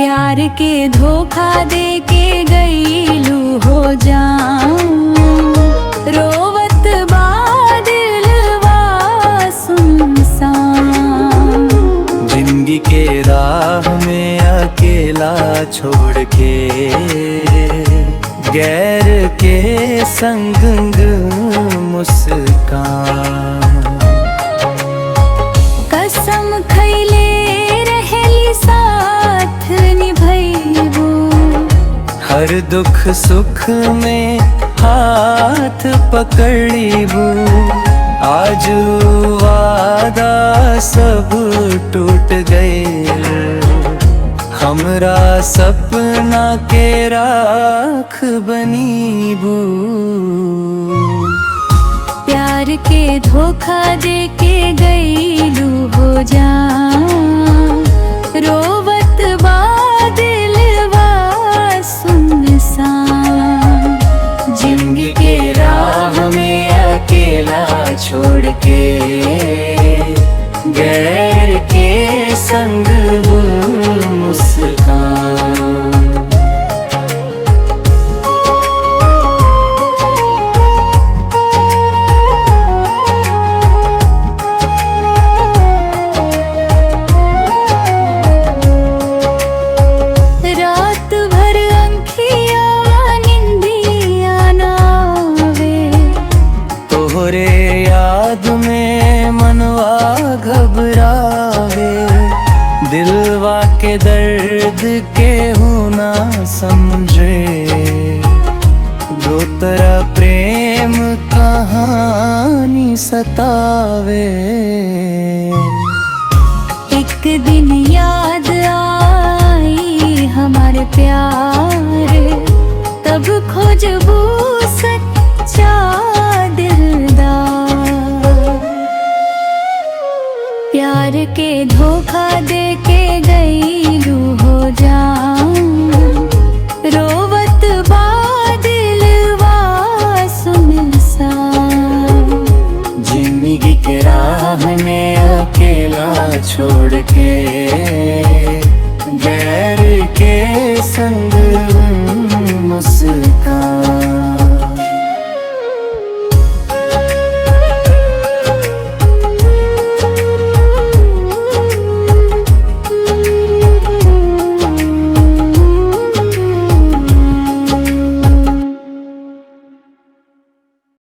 प्यार के धोखा दे के गईलू हो जाऊं, रोवत बा दिलवा सुनसान। जिंदगी के राह में अकेला छोड़ के गैर के संग मुस्कान। कसम खैले रहेली साथ निभैबू, हर दुख सुख में हाथ पकड़ीबू। आज वादा सब टूट गए, हमरा सपना के राख बनीबू। प्यार के धोखा दे के गईलू हो जाऊं, रोवत बा दिलवा सुनसान। जिंदगी के राह में अकेला छोड़ के गैर के संग मुस्कान। रात भर अंखिया निंदिया नावे, तोहरे याद में मनवा घबरावे। दिलवा के दर्द के होना समझे, दो तरह प्रेम कहानी सतावे। एक दिन याद आई हमारे प्यार, तब खोजबू सच्चा दिलदार। प्यार के धोखा दे के गईलू हो जाऊं, रोवत बा दिलवा सुनसान। जिंदगी के राह में अकेला छोड़ के गैर के संग मुस्कान।